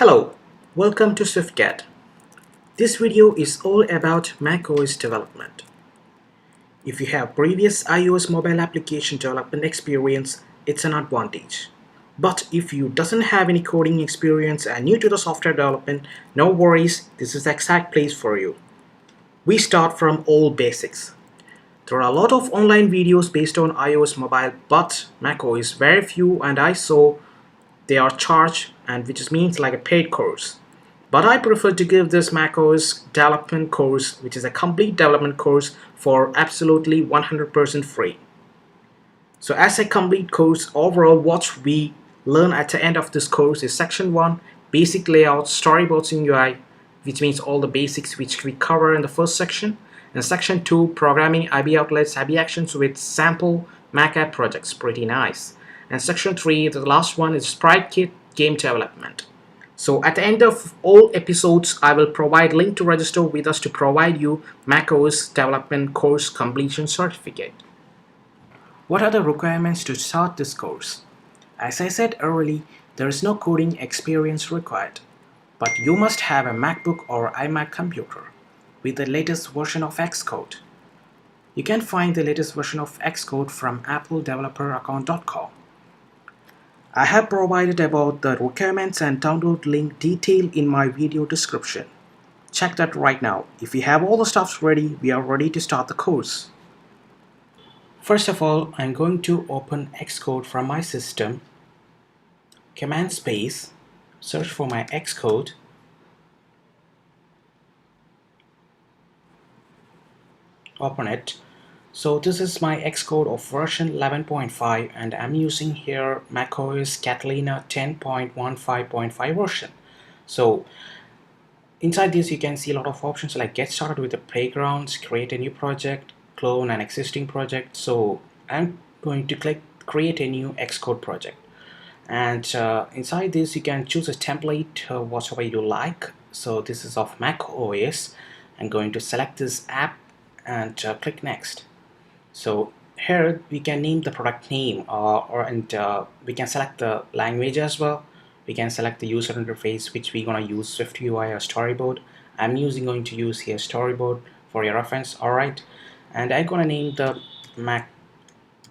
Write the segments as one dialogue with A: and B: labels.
A: Hello, welcome to SwiftCat. This video is all about macOS development. If you have previous iOS mobile application development experience, it's an advantage. But if you doesn't have any coding experience and new to the software development, no worries, this is the exact place for you. We start from all basics. There are a lot of online videos based on iOS mobile, but macOS very few, and I saw they are charged, and which means like a paid course. But I prefer to give this macOS development course, which is a complete development course, for absolutely 100% free. So as a complete course, overall what we learn at the end of this course is section 1, basic layout, storyboards in UI, which means all the basics which we cover in the first section. And section 2, programming IB outlets, IB actions with sample Mac app projects, pretty nice. And section 3, the last one, is Sprite Kit game development. So at the end of all episodes, I will provide link to register with us to provide you macOS development course completion certificate. What are the requirements to start this course? As I said earlier, there is no coding experience required, but you must have a MacBook or iMac computer with the latest version of Xcode. You can find the latest version of Xcode from appledeveloperaccount.com. I have provided about the requirements and download link detailed in my video description. Check that right now. If you have all the stuff ready, we are ready to start the course. First of all, I'm going to open Xcode from my system. Command space, search for my Xcode. Open it. So this is my Xcode of version 11.5, and I'm using here macOS Catalina 10.15.5 version. So inside this you can see a lot of options like get started with the playgrounds, create a new project, clone an existing project. So I'm going to click create a new Xcode project, and inside this you can choose a template whatever you like. So this is of macOS. I'm going to select this app and click next. So here we can name the product name and we can select the language as well. We can select the user interface which we're gonna use SwiftUI or Storyboard. I'm going to use here Storyboard for your reference. Alright, and I'm gonna name the Mac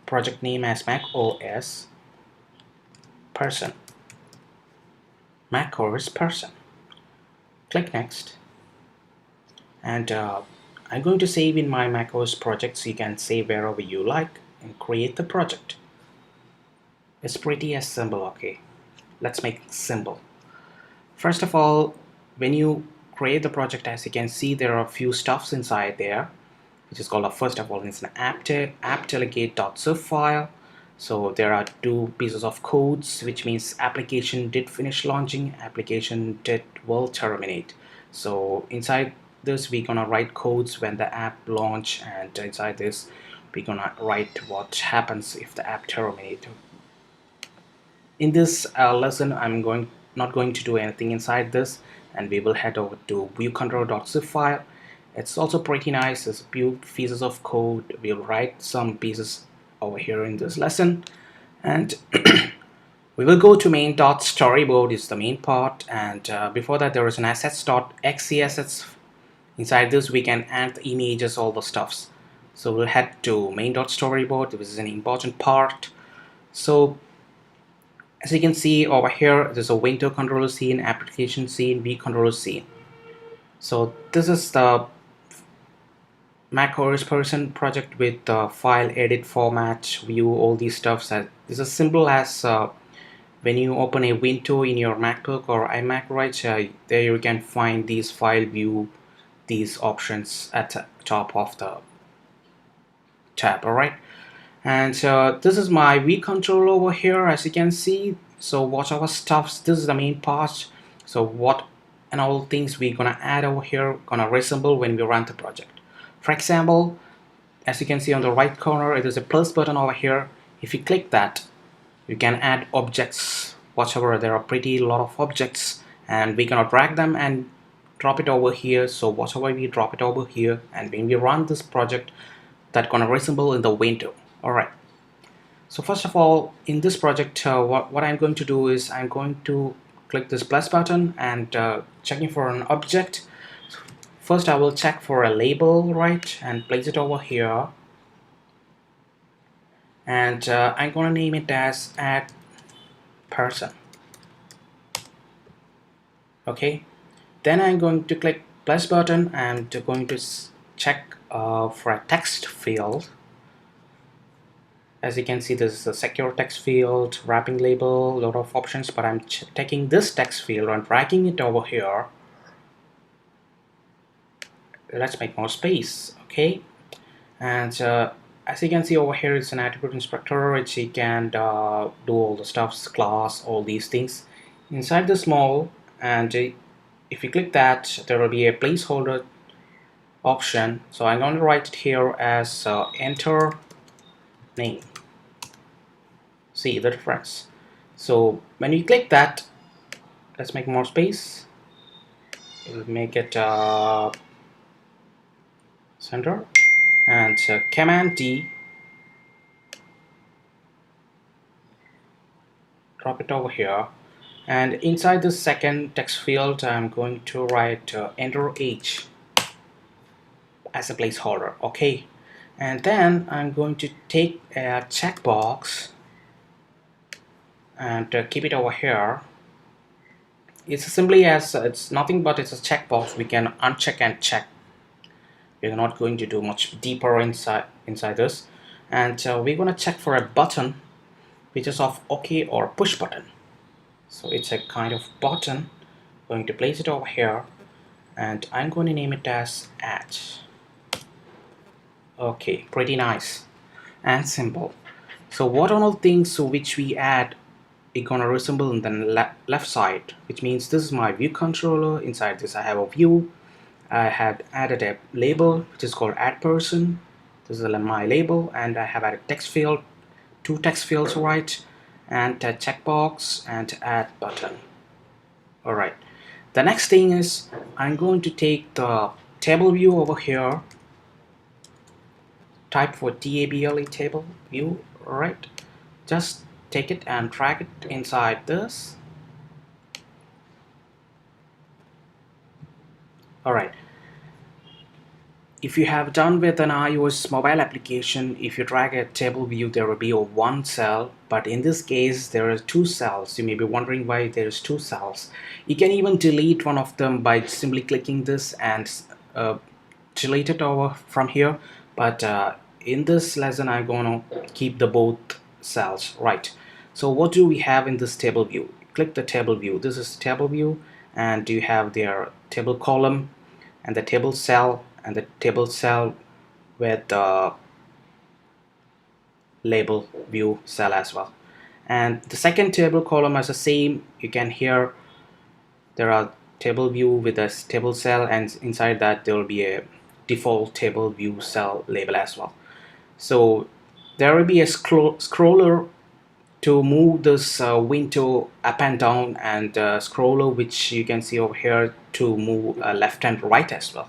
A: project name as macOS person. macOS person. Click next, and I'm going to save in my macOS project, so you can save wherever you like and create the project. It's pretty as simple. Okay, let's make it simple. First of all, when you create the project, as you can see, there are a few stuffs inside there, which is called first of all, it's an app delegate.zip file. So there are two pieces of codes, which means application did finish launching, application did will terminate. So inside this we're gonna write codes when the app launch, and inside this we're gonna write what happens if the app terminates. In this lesson I'm not going to do anything inside this, and we will head over to viewcontroller.zip file. It's also pretty nice. It's a few pieces of code. We'll write some pieces over here in this lesson, and we will go to main.storyboard is the main part, and before that there is an assets.exe assets. Inside this we can add the images, all the stuffs. So we'll head to main.storyboard. This is an important part. So as you can see over here, there's a window controller scene, application scene, view controller scene. So this is the macOS person project with file, edit, format, view, all these stuffs. This is simple as when you open a window in your MacBook or iMac, right? There you can find these file, view, these options at the top of the tab. Alright, and this is my V controller over here, as you can see. So whatever stuffs, this is the main part. So what and all things we're gonna add over here gonna resemble when we run the project. For example, as you can see on the right corner, it is a plus button over here. If you click that, you can add objects, whatever. There are pretty lot of objects, and we're gonna drag them and drop it over here. So whatever we drop it over here, and when we run this project, that's gonna resemble in the window. Alright, so first of all, in this project what I'm going to do is I'm going to click this plus button and checking for an object. First I will check for a label, right, and place it over here, and I'm gonna name it as add person. Okay, then I'm going to click plus button and going to check for a text field. As you can see, this is a secure text field, wrapping label, a lot of options, but I'm taking this text field and dragging it over here. Let's make more space. Okay, and as you can see over here, it's an attribute inspector which you can do all the stuffs, class, all these things inside the small. And if you click that, there will be a placeholder option, so I'm going to write it here as enter name. See the difference. So when you click that, let's make more space. We'll make it center, and command D, drop it over here, and inside the second text field I'm going to write enter age as a placeholder. Okay, and then I'm going to take a checkbox and keep it over here. It's simply as it's nothing but it's a checkbox. We can uncheck and check. We're not going to do much deeper inside this, and we're going to check for a button which is of OK or push button. So it's a kind of button. Going to place it over here, and I'm going to name it as add. Okay, pretty nice and simple. So what all things which we add is gonna resemble in the left side, which means this is my view controller. Inside this I have a view. I had added a label which is called add person. This is my label, and I have added text field, 2 text fields, right, and a checkbox and add button. Alright, the next thing is I'm going to take the table view over here, type for table table view. Alright, just take it and drag it inside this. Alright, if you have done with an iOS mobile application, if you drag a table view, there will be a 1 cell, but in this case there are 2 cells. You may be wondering why there is 2 cells. You can even delete one of them by simply clicking this and delete it over from here, but in this lesson I'm going to keep the both cells, right? So what do we have in this table view? Click the table view. This is table view, and you have their table column and the table cell and the table cell with the label view cell as well. And the second table column is the same. You can hear there are table view with a table cell, and inside that there will be a default table view cell label as well. So there will be a scroller to move this window up and down, and scroller which you can see over here to move left and right as well.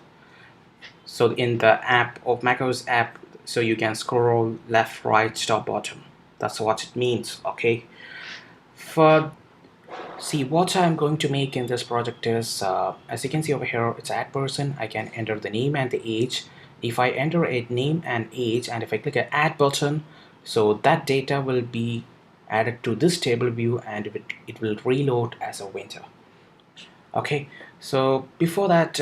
A: So in the app of macOS app, so you can scroll left, right, top, bottom. That's what it means. Okay, see what I'm going to make in this project is as you can see over here, it's add person. I can enter the name and the age. If I enter a name and age, and if I click an add button, so that data will be added to this table view, and it will reload as a window. Okay, so before that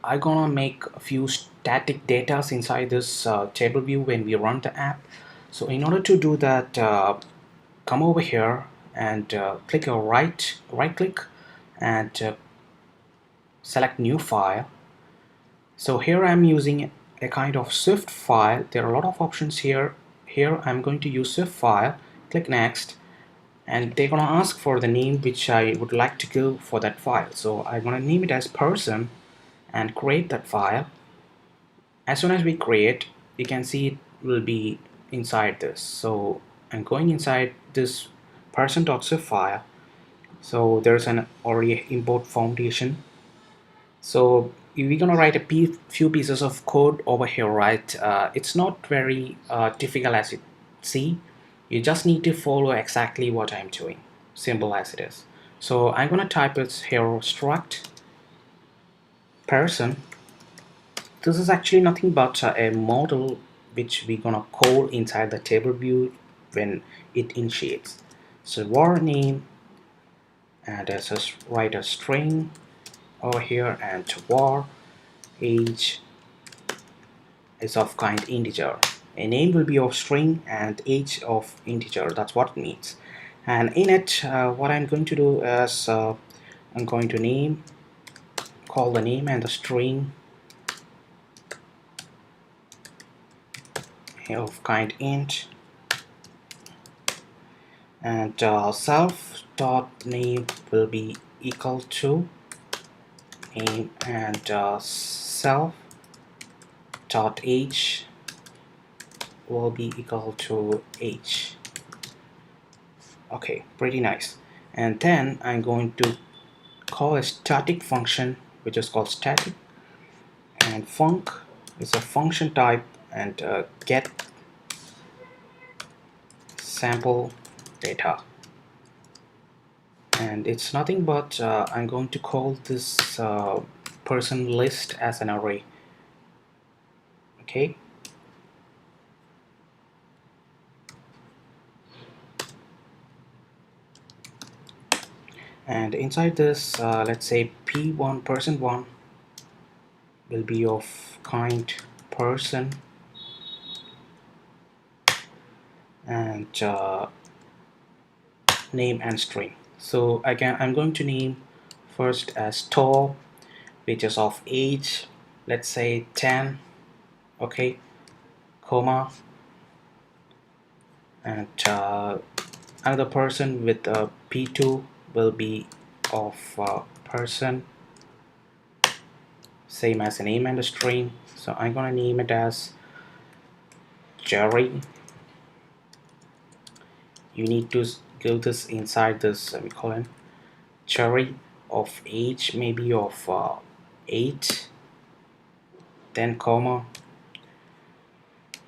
A: I'm gonna make a few static data inside this table view when we run the app. So in order to do that, come over here and click a right click and select new file. So here I'm using a kind of Swift file. There are a lot of options here. Here I'm going to use Swift file. Click next, and they're gonna ask for the name which I would like to give for that file. So I'm gonna name it as person and create that file. As soon as we create, you can see it will be inside this. So I'm going inside this person.swift file. So there's an already import foundation. So we're gonna write a few pieces of code over here, right? It's not very difficult as you see. You just need to follow exactly what I'm doing. Simple as it is. So I'm gonna type it here struct person. This is actually nothing but a model which we're gonna call inside the table view when it initiates. So var name, and let's just write a string over here, and var age is of kind integer. A name will be of string and age of integer. That's what it means. And in it, what I'm going to do is I'm going to call the name and the string of kind int, and self dot name will be equal to name, and self dot age will be equal to age. Okay, pretty nice. And then I'm going to call a static function which is called static, and func is a function type, and get sample data, and it's nothing but I'm going to call this person list as an array. Okay, and inside this let's say p1 person1 will be of kind person, and name and string. So again, I'm going to name first as store, which is of age, let's say 10, okay, comma, and another person with p2 will be of person, same as a name and a string. So I'm gonna name it as Jerry. You need to give this inside this semicolon. Cherry of age maybe of 8, then comma.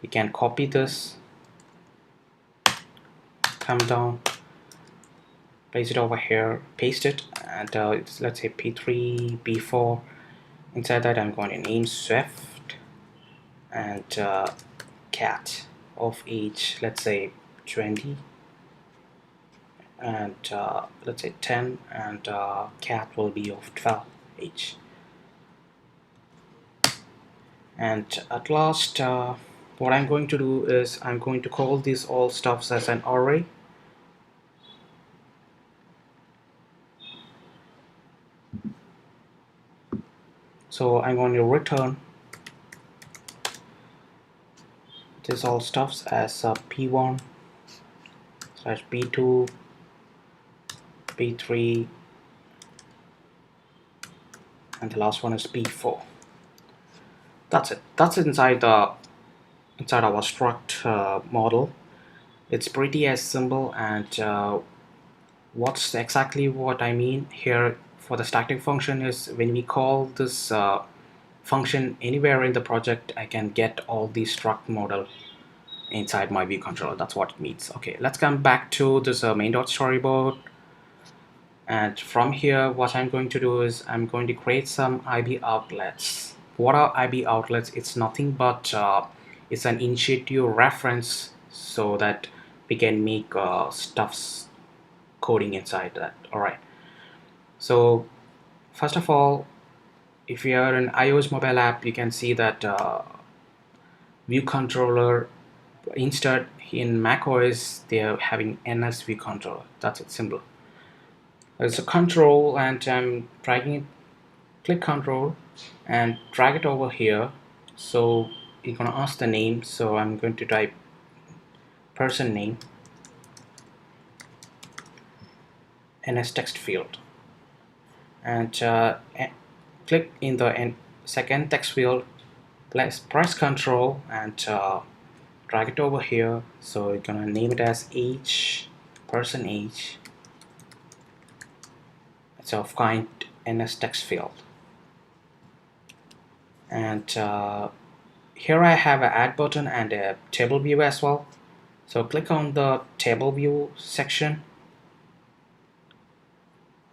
A: You can copy this, come down, place it over here, paste it, and let's say p3 p4. Inside that I'm going to name Swift, and cat of age, let's say 20, and let's say 10, and cat will be of 12 age. And at last what I'm going to do is I'm going to call these all stuffs as an array. So I'm going to return this all stuffs as p1 slash p2 p3, and the last one is p4. That's it. That's inside our struct model. It's pretty as simple, and what's exactly what I mean here for the static function is when we call this function anywhere in the project, I can get all the struct model inside my view controller. That's what it means. Okay, let's come back to this main.storyboard, and from here what I'm going to do is I'm going to create some IB outlets. What are IB outlets? It's nothing but it's an initiative reference so that we can make stuffs coding inside that. Alright, so first of all, if you are an iOS mobile app, you can see that view controller. Instead, in macOS they are having NS view controller. That's it, simple. There's a control, and I'm dragging it. Click control and drag it over here. So you're gonna ask the name, so I'm going to type person name, NS text field, and click in the second text field, press control and drag it over here. So you're gonna name it as age, person age. It's of kind NS text field, and here I have an add button and a table view as well. So click on the table view section,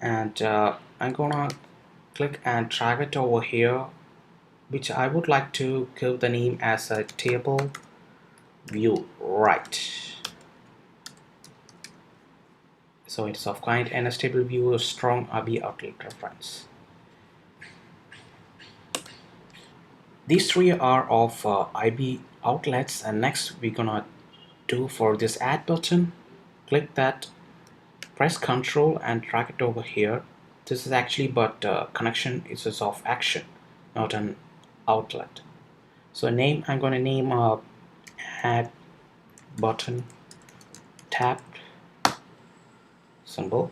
A: and I'm gonna click and drag it over here, which I would like to give the name as a table view, right? So it's of kind NS table view, strong IB outlet reference. These three are of IB outlets, and next we're gonna do for this add button, click that, press Ctrl and drag it over here. This is actually but connection is of action, not an outlet. So name, I'm going to name add button tab symbol.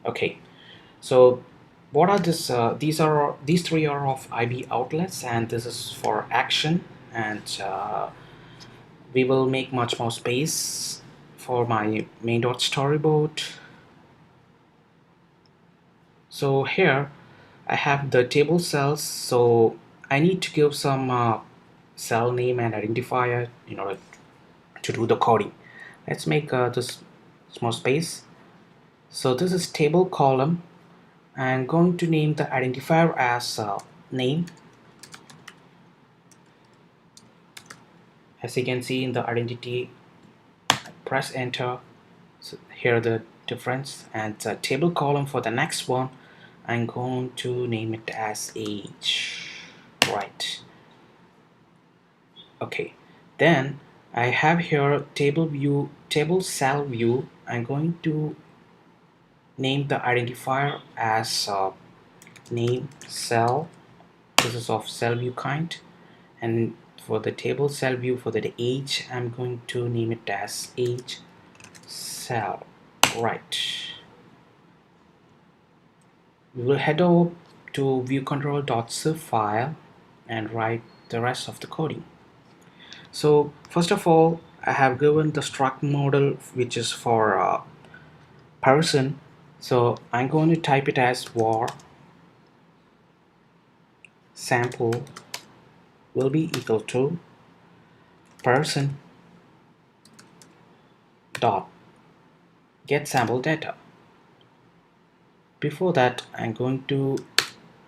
A: Okay, so what are this? These three are of IB outlets, and this is for action. And we will make much more space for my main.storyboard. So here I have the table cells, so I need to give some cell name and identifier in order to do the coding. Let's make this small space. So this is table column. I'm going to name the identifier as name. As you can see in the identity, press enter. So here the difference, and the table column for the next one, I'm going to name it as age, right? Okay, then I have here table view, table cell view. I'm going to name the identifier as name cell. This is of cell view kind, and for the table cell view for the age, I'm going to name it as age cell, right? We will head over to viewcontrol.zip file and write the rest of the coding. So first of all, I have given the struct model, which is for person. So I'm going to type it as var sample will be equal to person dot get sample data. Before that, I'm going to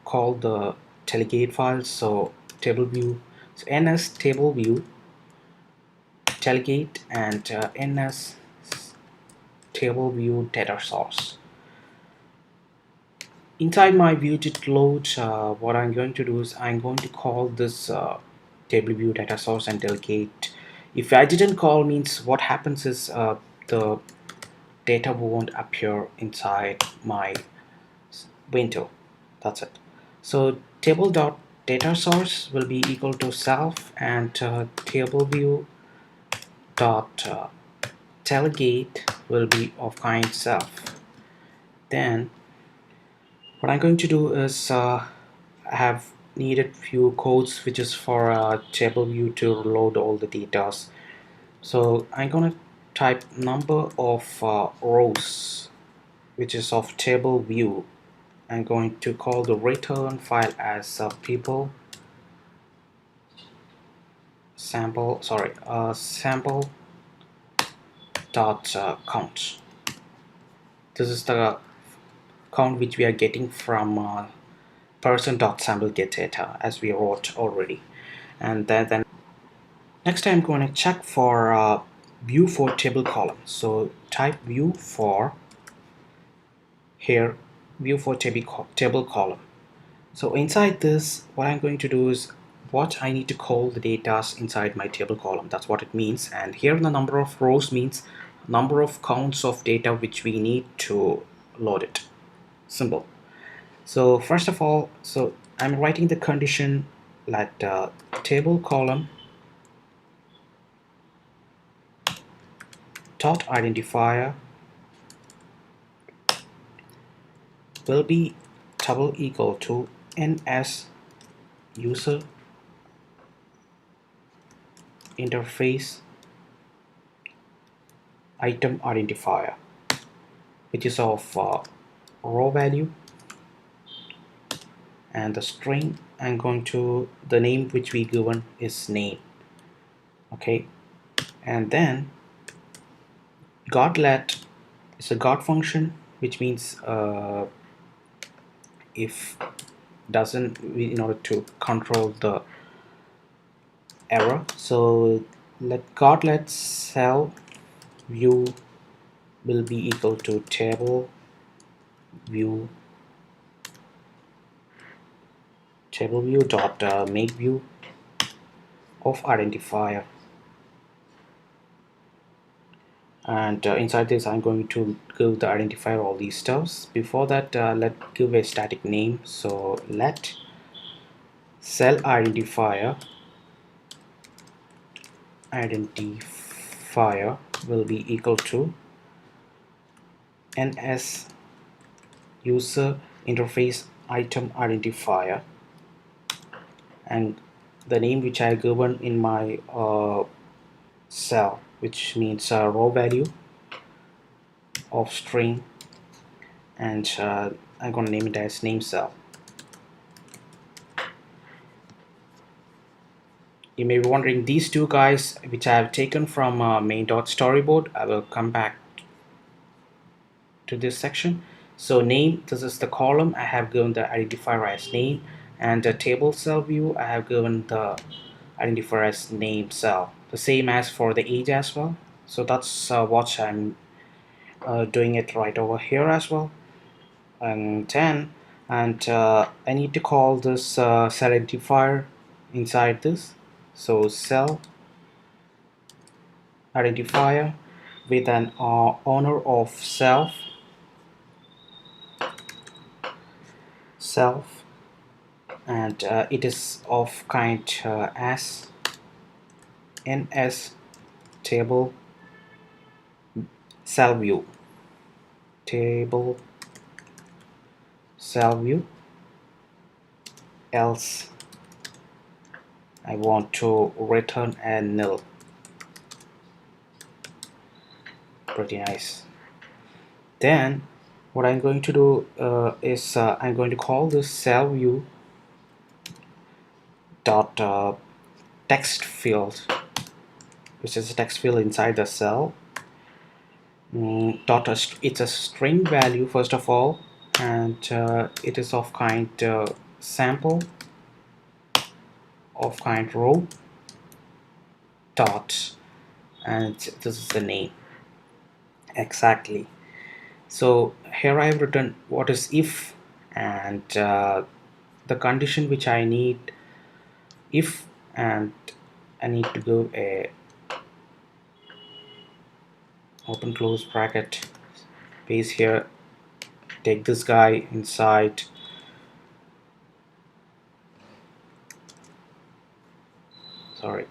A: call the delegate file. So table view, so ns table view delegate, and ns table view data source. Inside my Vue.jit load, what I'm going to do is I'm going to call this table view data source and delegate. If I didn't call, means what happens is the data won't appear inside my window. That's it. So table dot data source will be equal to self, and table view dot delegate will be of kind self. Then what I'm going to do is I have needed few codes which is for table view to load all the data. So I'm gonna type number of rows which is of table view. I'm going to call the return file as people sample sample dot count. This is the count which we are getting from person.sample get data, as we wrote already. And then next I'm going to check for view for table column. So type view for here, view for table column. So inside this, what I'm going to do is what I need to call the data inside my table column. That's what it means. And here the number of rows means number of counts of data which we need to load it. Simple. So first of all, so I'm writing the condition that table column dot identifier will be double equal to ns user interface item identifier, which is of row value, and the string I'm going to the name which we given is name. Okay, and then godlet is a god function which means if doesn't, in order to control the error. So let cell view will be equal to table view dot make view of identifier, and inside this I'm going to give the identifier all these stuffs. Before that, let's give a static name. So let cell identifier will be equal to ns user interface item identifier, and the name which I given in my cell, which means raw value of string, and I'm gonna name it as name cell. You may be wondering, these two guys which I have taken from main.storyboard, I will come back to this section. So name, this is the column, I have given the identifier as name, and the table cell view, I have given the identifier as name cell, the same as for the age as well. So that's what I'm doing it right over here as well. And then I need to call this cell identifier inside this. So cell identifier with an owner of self, and it is of kind as ns table cell view else I want to return a nil. Pretty nice. Then what I'm going to do is I'm going to call this cell view dot text field, which is a text field inside the cell. It's a string value first of all, and it is of kind sample of kind row dot, and this is the name exactly. So here I have written what is if, and the condition which I need if, and I need to go a open close bracket space here, take this guy inside, sorry,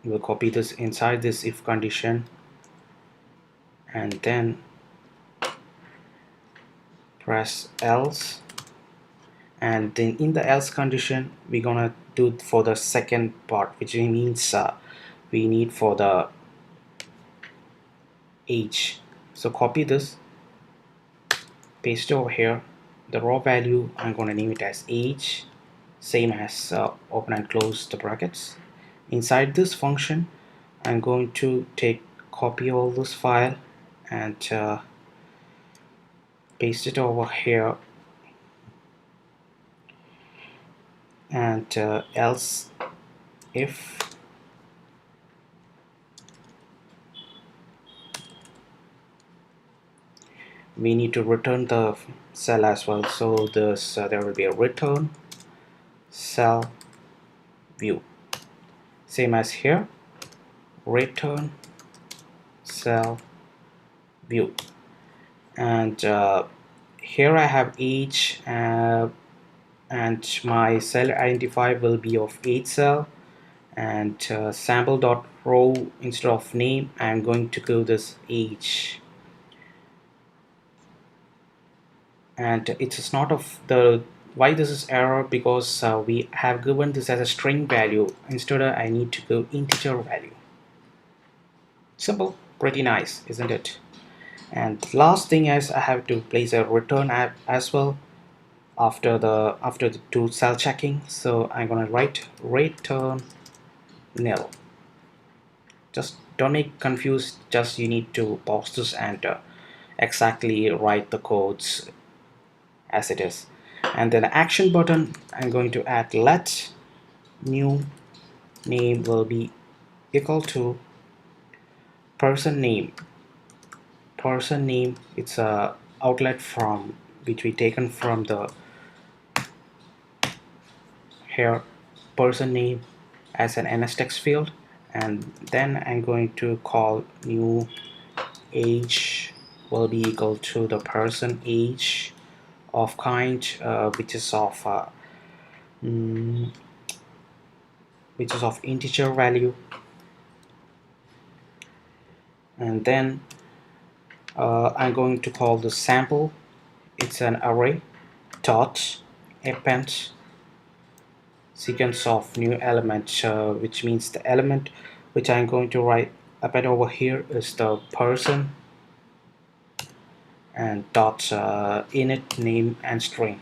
A: we'll copy this inside this if condition, and then press else, and then in the else condition we're gonna do for the second part, which means we need for the age. So copy this, paste it over here, the raw value I'm going to name it as age, same as open and close the brackets. Inside this function I'm going to copy all this file and paste it over here, and else if we need to return the cell as well. So this there will be a return cell view, same as here, return cell view, and here I have age, and my cell identifier will be of age cell, and sample dot row, instead of name I'm going to go this age, and it's not of the why this is error, because we have given this as a string value. Instead I need to go integer value. Simple, pretty nice, isn't it? And last thing is I have to place a return as well after the two cell checking. So I'm gonna write return nil. Just don't make confused, just you need to pause this and exactly write the codes as it is. And then the action button, I'm going to add let new name will be equal to person name. Person name, it's a outlet from which we taken from the here person name as an ns text field, and then I'm going to call new age will be equal to the person age of kind mm, which is of integer value, and then I'm going to call the sample, it's an array dot append sequence of new element, which means the element which I'm going to write append over here is the person, and dot init name and string.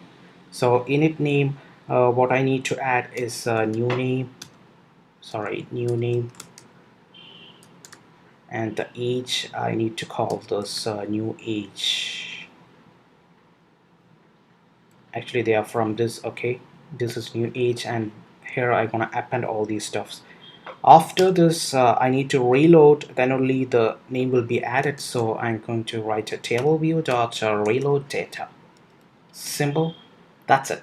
A: So init name, what I need to add is new name, and the age I need to call this new age. Actually they are from this, okay, this is new age, and here I'm gonna append all these stuffs. After this I need to reload, then only the name will be added, so I'm going to write a table view dot reload data. Simple, that's it,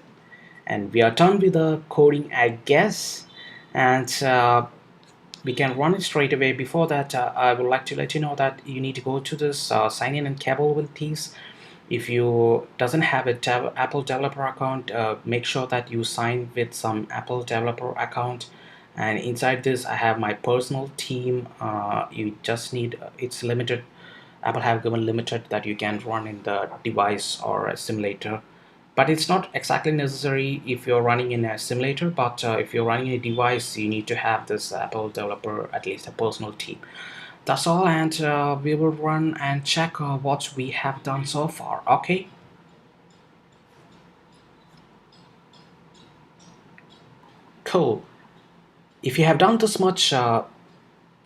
A: and we are done with the coding, I guess, and we can run it straight away. Before that, I would like to let you know that you need to go to this sign in and capabilities. If you doesn't have a Apple developer account, make sure that you sign with some Apple developer account, and inside this I have my personal team. You just need, it's limited, Apple have given limited that you can run in the device or a simulator, but it's not exactly necessary if you're running in a simulator. But if you're running a device, you need to have this Apple developer, at least a personal team. That's all, and we will run and check what we have done so far. Okay, cool. If you have done this much,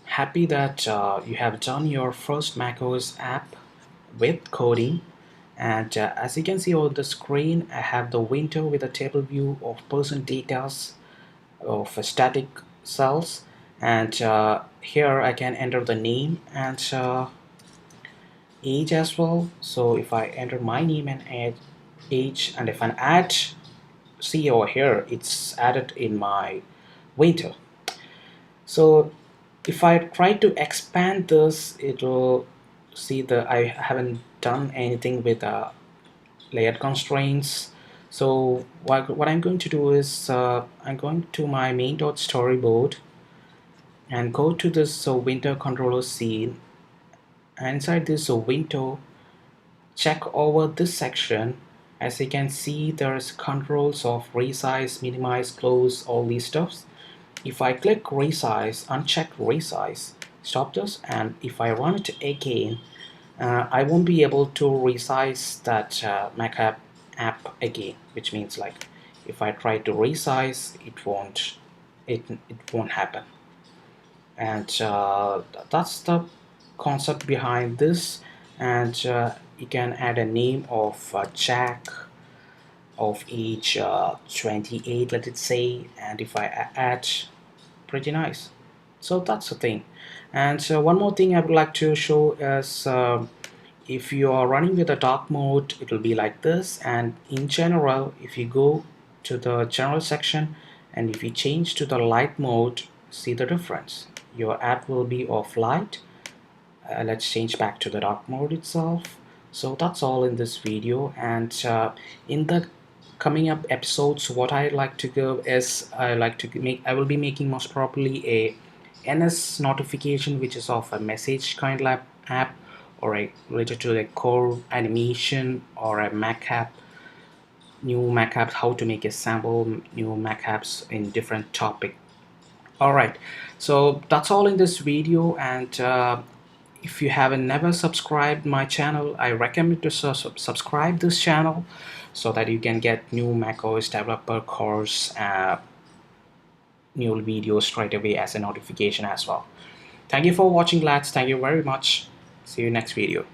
A: happy that you have done your first macOS app with coding. And as you can see on the screen, I have the window with a table view of person data of static cells, and here I can enter the name and age as well. So if I enter my name and add age, and if I add, see over here, it's added in my window. So if I try to expand this, it will see that I haven't done anything with layout constraints. So what I'm going to do is I'm going to my main.storyboard and go to this window controller scene, and inside this window check over this section. As you can see, there's controls of resize, minimize, close, all these stuffs. If I click resize, uncheck resize, stop this, and if I run it again, I won't be able to resize that Mac app again, which means like if I try to resize, it won't happen. And that's the concept behind this. And you can add a name of Jack of age 28, let it say, and if I add, pretty nice. So that's the thing. And so one more thing I would like to show is if you are running with a dark mode, it will be like this. And in general, if you go to the general section and if you change to the light mode, see the difference, your app will be off light. Let's change back to the dark mode itself. So that's all in this video, and in the coming up episodes, what I like to go is I will be making most probably a NS notification, which is of a message kind of app, or a related to the core animation, or a Mac app, new Mac apps, how to make a sample new Mac apps in different topic. All right, so that's all in this video, and if you haven't never subscribed my channel, I recommend to subscribe this channel so that you can get new macOS developer course new videos straight away as a notification as well. Thank you for watching, lads. Thank you very much. See you next video.